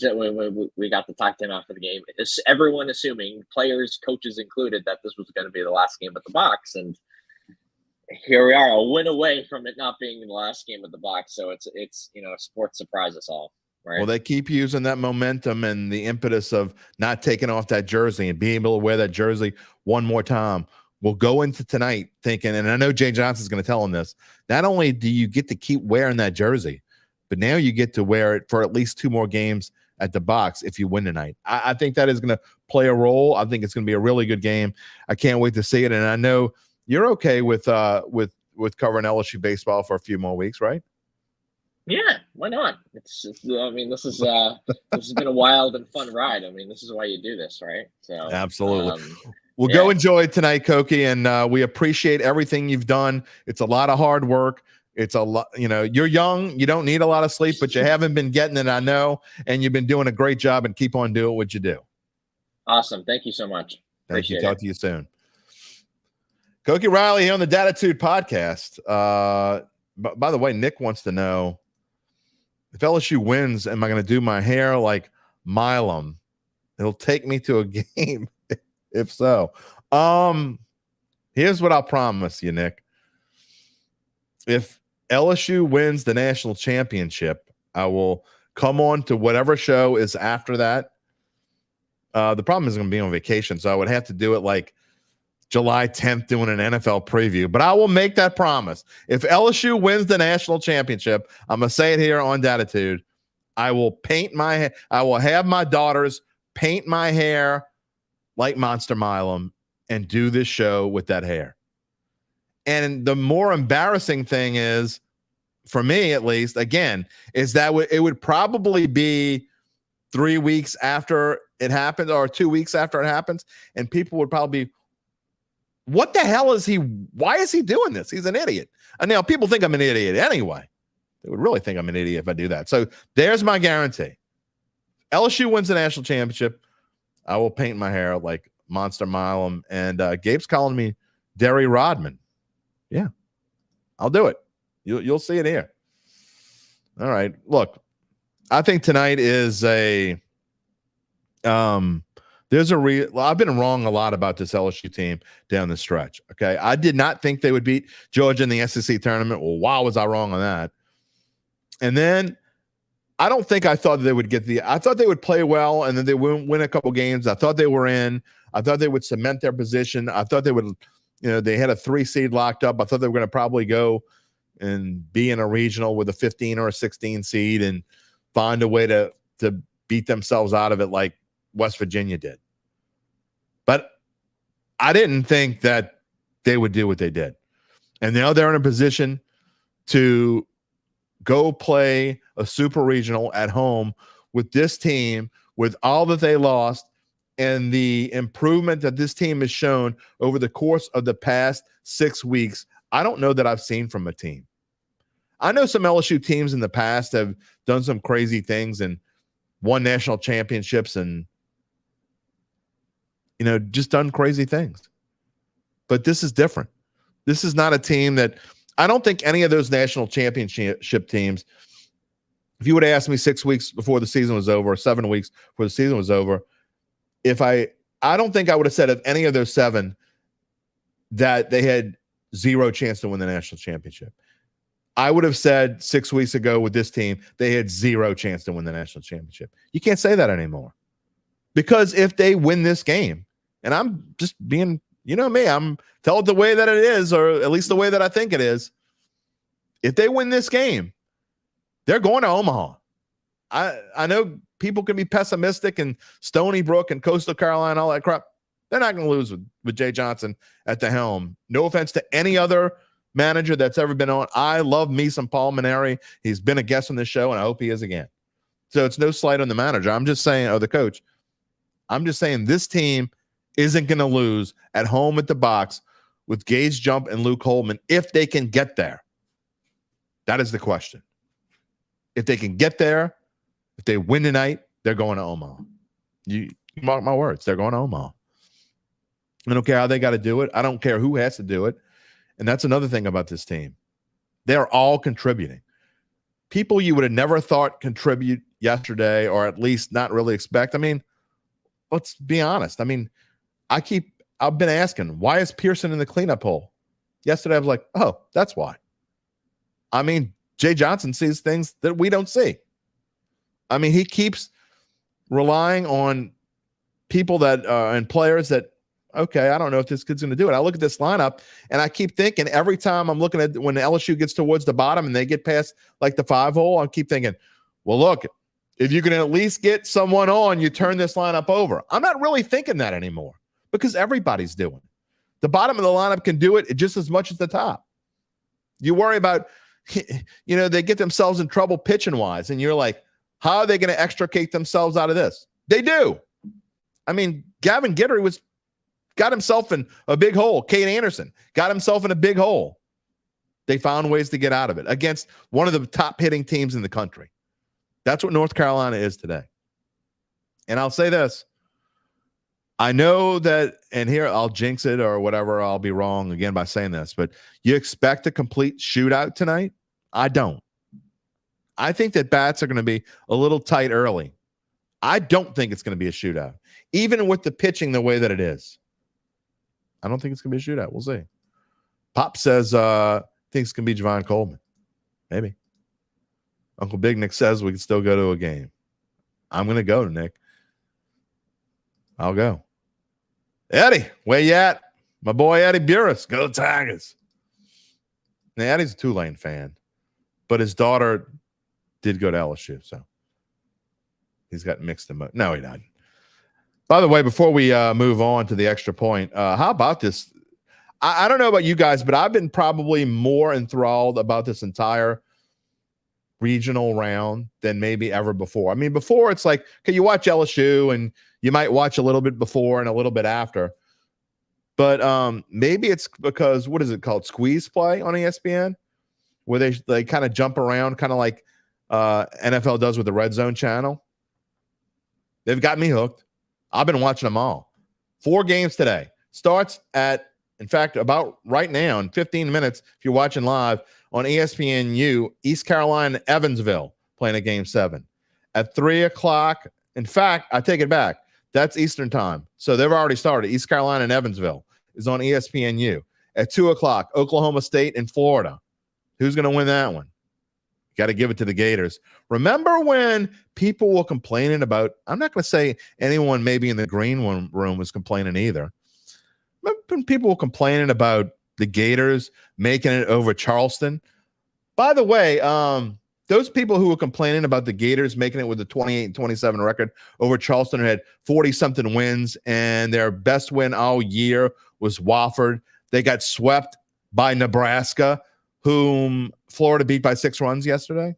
we got to talk to him after the game. It's everyone assuming, players, coaches included, that this was going to be the last game at the box. And here we are, a win away from it not being the last game at the box. So it's sports surprise us all. Right. Well, they keep using that momentum and the impetus of not taking off that jersey and being able to wear that jersey one more time. We'll go into tonight thinking, and I know Jay Johnson's going to tell him this, not only do you get to keep wearing that jersey, but now you get to wear it for at least 2 more games at the box if you win tonight. I think that is going to play a role. I think it's going to be a really good game. I can't wait to see it. And I know you're okay with covering LSU baseball for a few more weeks, right? Yeah, why not? This has been a wild and fun ride. I mean, this is why you do this, right? So absolutely. Go enjoy tonight, Koki, and we appreciate everything you've done. It's a lot of hard work. It's a lot, you're young, you don't need a lot of sleep, but you haven't been getting it, I know, and you've been doing a great job, and keep on doing what you do. Awesome. Thank you so much. Thank you. Talk to you soon. Koki Riley here on the Dattitude podcast. By the way, Nick wants to know, if LSU wins, am I going to do my hair like Milam? It'll take me to a game. If so, here's what I'll promise you, Nick. If LSU wins the national championship, I will come on to whatever show is after that. The problem is going to be on vacation, so I would have to do it like July 10th doing an NFL preview, but I will make that promise. If LSU wins the national championship, I'm going to say it here on Dattitude, I will paint my hair. I will have my daughters paint my hair like Monster Milam and do this show with that hair. And the more embarrassing thing is, for me at least, again, is that it would probably be 3 weeks after it happens or 2 weeks after it happens, and people would probably be, what the hell is he? Why is he doing this? He's an idiot. And now people think I'm an idiot anyway. They would really think I'm an idiot if I do that. So there's my guarantee. LSU wins the national championship, I will paint my hair like Monster Milam. And Gabe's calling me Derry Rodman. Yeah, I'll do it. You'll see it here. All right. Look, I think tonight is the I've been wrong a lot about this LSU team down the stretch. Okay. I did not think they would beat Georgia in the SEC tournament. Well, why was I wrong on that? And then I don't think I thought they would I thought they would play well and then they would win a couple games. I thought they were in. I thought they would cement their position. I thought they would, they had a 3 seed locked up. I thought they were going to probably go and be in a regional with a 15 or a 16 seed and find a way to beat themselves out of it like West Virginia did. But I didn't think that they would do what they did. And now they're in a position to go play a super regional at home with this team, with all that they lost and the improvement that this team has shown over the course of the past 6 weeks. I don't know that I've seen from a team. I know some LSU teams in the past have done some crazy things and won national championships and just done crazy things. But this is different. This is not a team that I don't think any of those national championship teams, if you would have asked me 6 weeks before the season was over, or 7 weeks before the season was over, I don't think I would have said of any of those 7 that they had zero chance to win the national championship. I would have said 6 weeks ago with this team, they had zero chance to win the national championship. You can't say that anymore. Because if they win this game, and I'm just being, me, I'm tell it the way that it is, or at least the way that I think it is. If they win this game, they're going to Omaha. I know people can be pessimistic and Stony Brook and Coastal Carolina, all that crap. They're not going to lose with Jay Johnson at the helm. No offense to any other manager that's ever been on. I love me some Paul Maneri. He's been a guest on this show, and I hope he is again. So it's no slight on the manager. I'm just saying, or the coach. I'm just saying this team isn't going to lose at home at the box with Gage Jump and Luke Holman if they can get there. That is the question. If they can get there, if they win tonight, they're going to Omaha. You mark my words. They're going to Omaha. I don't care how they got to do it. I don't care who has to do it. And that's another thing about this team. They're all contributing. People you would have never thought contribute yesterday, or at least not really expect. I mean, let's be honest. I mean, I've been asking, why is Pearson in the cleanup hole? Yesterday, I was like, oh, that's why. I mean, Jay Johnson sees things that we don't see. I mean, he keeps relying on people that and players that, okay, I don't know if this kid's going to do it. I look at this lineup and I keep thinking every time I'm looking at when LSU gets towards the bottom and they get past like the 5 hole, I keep thinking, well, look, if you can at least get someone on, you turn this lineup over. I'm not really thinking that anymore because everybody's doing it. The bottom of the lineup can do it just as much as the top. You worry about, they get themselves in trouble pitching wise, and you're like, how are they going to extricate themselves out of this? They do. I mean, Gavin Guidry got himself in a big hole. Kate Anderson got himself in a big hole. They found ways to get out of it against one of the top hitting teams in the country. That's what North Carolina is today. And I'll say this. I know that, and here I'll jinx it or whatever, I'll be wrong again by saying this, but you expect a complete shootout tonight? I don't. I think that bats are going to be a little tight early. I don't think it's going to be a shootout, even with the pitching the way that it is. I don't think it's going to be a shootout. We'll see. Pop says thinks it's going to be Javon Coleman. Maybe. Uncle Big Nick says we can still go to a game. I'm going to go, Nick. I'll go. Eddie, where you at? My boy Eddie Burris. Go Tigers. Now, Eddie's a Tulane fan, but his daughter did go to LSU, so he's got mixed emotions. No, he doesn't. By the way, before we move on to the extra point, how about this? I don't know about you guys, but I've been probably more enthralled about this entire regional round than maybe ever before. I mean, before it's like, okay, you watch LSU and you might watch a little bit before and a little bit after. But maybe it's because, what is it called? Squeeze play on ESPN, where they kind of jump around, kind of like NFL does with the Red Zone channel. They've got me hooked. I've been watching them all. 4 games today. Starts at, in fact, about right now in 15 minutes, if you're watching live on ESPNU, East Carolina, Evansville, playing a game 7. At 3 o'clock, in fact, I take it back. That's Eastern time. So they've already started. East Carolina and Evansville is on ESPNU. At 2 o'clock, Oklahoma State and Florida. Who's going to win that one? Got to give it to the Gators. Remember when people were complaining about, I'm not going to say anyone maybe in the green room was complaining either. Remember when people were complaining about the Gators making it over Charleston? By the way, those people who were complaining about the Gators making it with a 28-27 record over Charleston, who had 40-something wins, and their best win all year was Wofford. They got swept by Nebraska, whom Florida beat by 6 runs yesterday.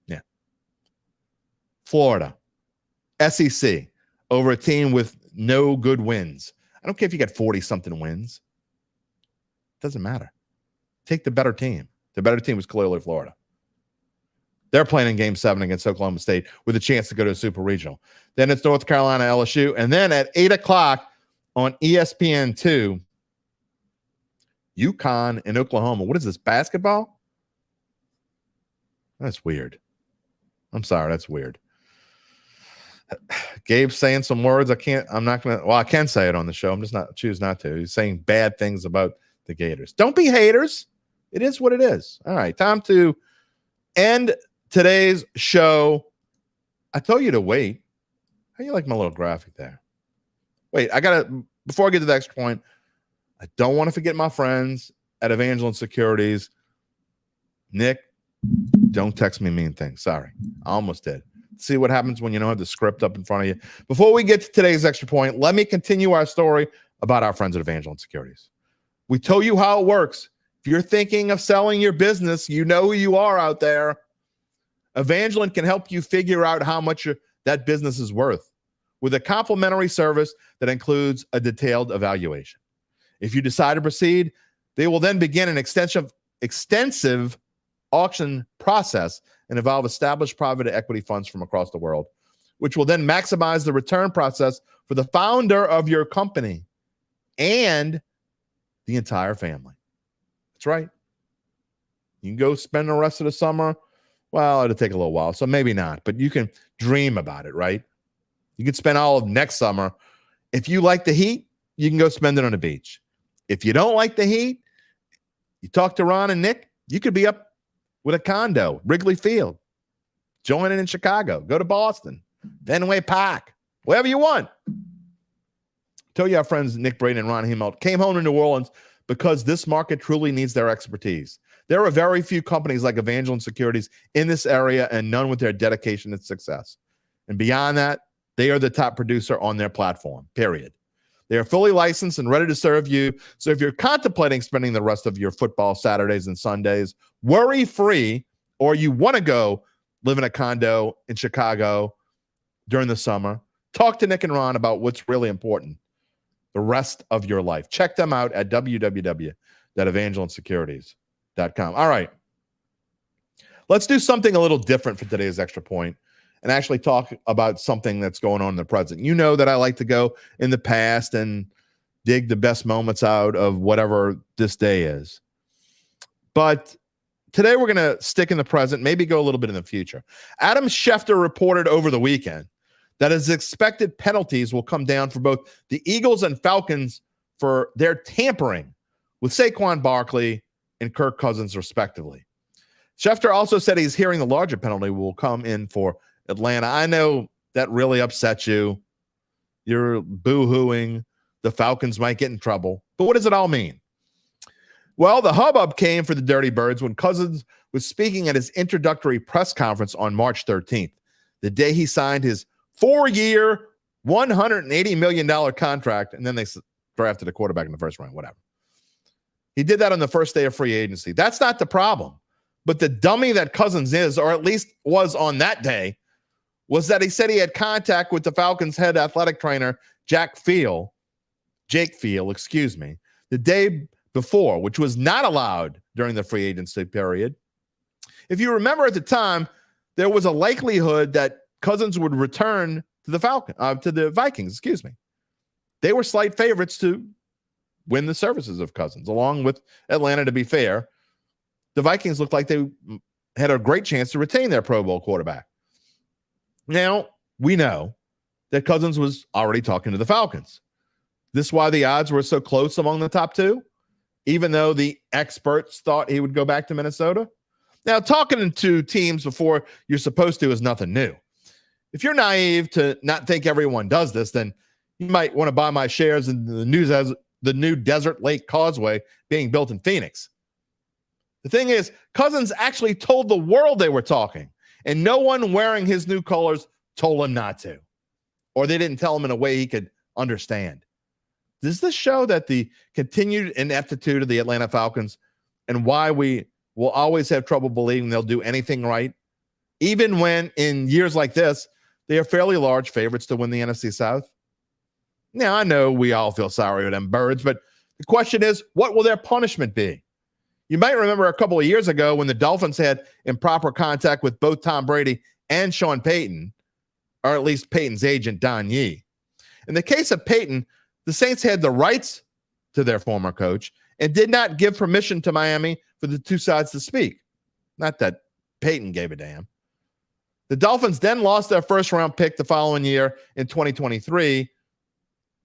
Yeah. Florida, SEC, over a team with no good wins. I don't care if you got 40-something wins. It doesn't matter. Take the better team. The better team was clearly Florida. They're playing in Game 7 against Oklahoma State with a chance to go to a Super Regional. Then it's North Carolina, LSU. And then at 8 o'clock on ESPN2, UConn and Oklahoma. What is this, basketball? That's weird. I'm sorry, that's weird. Gabe's saying some words. I can say it on the show. I'm just choose not to. He's saying bad things about the Gators. Don't be haters. It is what it is. All right, time to end today's show. I told you to wait. How you like my little graphic there? Wait, before I get to the extra point, I don't want to forget my friends at Evangeline Securities. Nick, don't text me mean things. Sorry. I almost did. See what happens when you don't have the script up in front of you. Before we get to today's extra point, let me continue our story about our friends at Evangeline Securities. We told you how it works. If you're thinking of selling your business, you know who you are out there. Evangeline can help you figure out how much that business is worth with a complimentary service that includes a detailed evaluation. If you decide to proceed, they will then begin an extensive auction process and involve established private equity funds from across the world, which will then maximize the return process for the founder of your company and the entire family. That's right. You can go spend the rest of the summer. Well, it'll take a little while, so maybe not, but you can dream about it, right? You can spend all of next summer. If you like the heat, you can go spend it on the beach. If you don't like the heat, you talk to Ron and Nick, you could be up with a condo, Wrigley Field, join it in Chicago, go to Boston, Fenway Park, wherever you want. Tell you our friends Nick Braden and Ron Hemelt came home to New Orleans because this market truly needs their expertise. There are very few companies like Evangeline Securities in this area and none with their dedication and success. And beyond that, they are the top producer on their platform, period. They are fully licensed and ready to serve you. So if you're contemplating spending the rest of your football Saturdays and Sundays worry-free, or you want to go live in a condo in Chicago during the summer, talk to Nick and Ron about what's really important the rest of your life. Check them out at www.evangelinesecurities.com. All right. Let's do something a little different for today's extra point and actually talk about something that's going on in the present. You know that I like to go in the past and dig the best moments out of whatever this day is. But today we're going to stick in the present, maybe go a little bit in the future. Adam Schefter reported over the weekend that his expected penalties will come down for both the Eagles and Falcons for their tampering with Saquon Barkley and Kirk Cousins, respectively. Schefter also said he's hearing the larger penalty will come in for Atlanta. I know that really upsets you. You're boo-hooing. The Falcons might get in trouble. But what does it all mean? Well, the hubbub came for the Dirty Birds when Cousins was speaking at his introductory press conference on March 13th, the day he signed his 4-year, $180 million contract, and then they drafted a quarterback in the first round, whatever. He did that on the first day of free agency. That's not the problem. But the dummy that Cousins is, or at least was on that day, was that he said he had contact with the Falcons head athletic trainer, Jake Fiel, the day before, which was not allowed during the free agency period. If you remember at the time, there was a likelihood that Cousins would return to the Vikings. They were slight favorites to win the services of Cousins, along with Atlanta, to be fair. The Vikings looked like they had a great chance to retain their Pro Bowl quarterback. Now, we know that Cousins was already talking to the Falcons. This is why the odds were so close among the top two, even though the experts thought he would go back to Minnesota. Now, talking to teams before you're supposed to is nothing new. If you're naive to not think everyone does this, then you might want to buy my shares in the new Desert Lake Causeway being built in Phoenix. The thing is, Cousins actually told the world they were talking, and no one wearing his new colors told him not to, or they didn't tell him in a way he could understand. Does this show that the continued ineptitude of the Atlanta Falcons and why we will always have trouble believing they'll do anything right, even when in years like this, they are fairly large favorites to win the NFC South? Now, I know we all feel sorry for them birds, but the question is, what will their punishment be? You might remember a couple of years ago when the Dolphins had improper contact with both Tom Brady and Sean Payton, or at least Payton's agent, Don Yee. In the case of Payton, the Saints had the rights to their former coach and did not give permission to Miami for the two sides to speak. Not that Payton gave a damn. The Dolphins then lost their first-round pick the following year in 2023,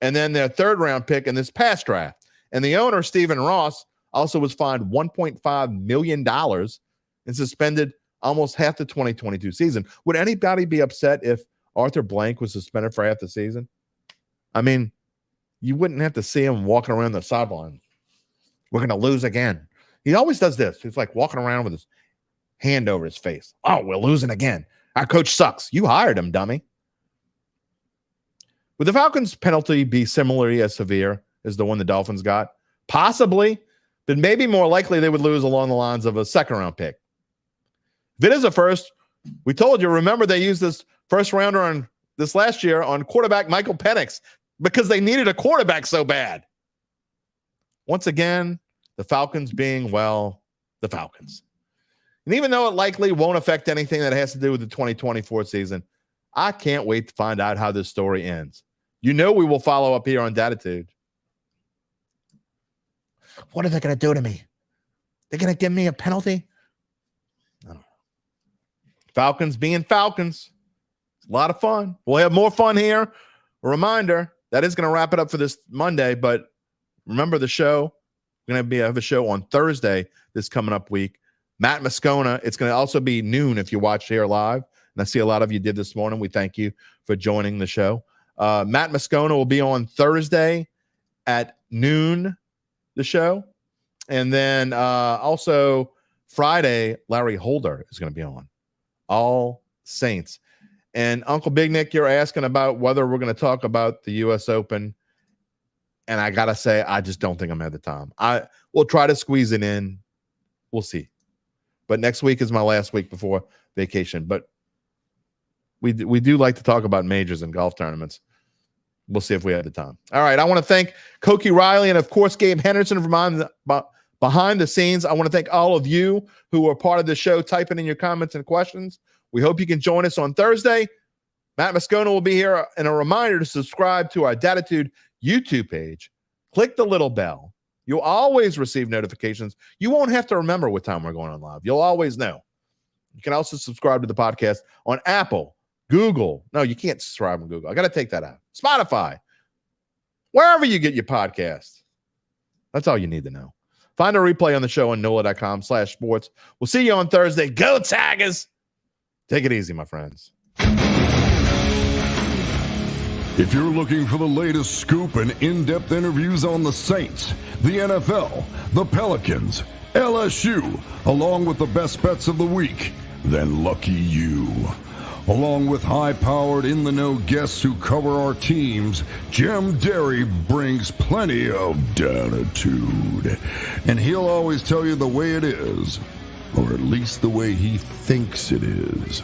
and then their third-round pick in this past draft. And the owner, Stephen Ross, also was fined $1.5 million and suspended almost half the 2022 season. Would anybody be upset if Arthur Blank was suspended for half the season? I mean, you wouldn't have to see him walking around the sideline. We're going to lose again. He always does this. He's like walking around with his hand over his face. Oh, we're losing again. Our coach sucks. You hired him, dummy. Would the Falcons' penalty be similarly as severe as the one the Dolphins got? Possibly, but maybe more likely they would lose along the lines of a second-round pick. If it is a first, we told you, remember they used this first rounder on this last year on quarterback Michael Penix because they needed a quarterback so bad. Once again, the Falcons being, well, the Falcons. And even though it likely won't affect anything that has to do with the 2024 season, I can't wait to find out how this story ends. You know we will follow up here on Dattitude. What are they going to do to me? They're going to give me a penalty? I don't know. Falcons being Falcons. It's a lot of fun. We'll have more fun here. A reminder, that is going to wrap it up for this Monday, but remember the show. We're going to have a show on Thursday this coming up week. Matt Moscona, it's going to also be noon if you watch here live. And I see a lot of you did this morning. We thank you for joining the show. Matt Moscona will be on Thursday at noon, the show. And then also Friday, Larry Holder is going to be on. All Saints. And Uncle Big Nick, you're asking about whether we're going to talk about the U.S. Open. And I got to say, I just don't think I'm at the time. We'll try to squeeze it in. We'll see. But next week is my last week before vacation. But we do like to talk about majors and golf tournaments. We'll see if we have the time. All right. I want to thank Koki Riley and, of course, Gabe Henderson from behind the scenes. I want to thank all of you who are part of the show, typing in your comments and questions. We hope you can join us on Thursday. Matt Moscona will be here. And a reminder to subscribe to our Dattitude YouTube page. Click the little bell. You'll always receive notifications. You won't have to remember what time we're going on live. You'll always know. You can also subscribe to the podcast on Apple, Google. No, you can't subscribe on Google. I got to take that out. Spotify. Wherever you get your podcasts. That's all you need to know. Find a replay on the show on NOLA.com/sports. We'll see you on Thursday. Go Tigers! Take it easy, my friends. If you're looking for the latest scoop and in-depth interviews on the Saints, the NFL, the Pelicans, LSU, along with the best bets of the week, then lucky you. Along with high-powered, in-the-know guests who cover our teams, Jim Derry brings plenty of Dattitude. And he'll always tell you the way it is, or at least the way he thinks it is.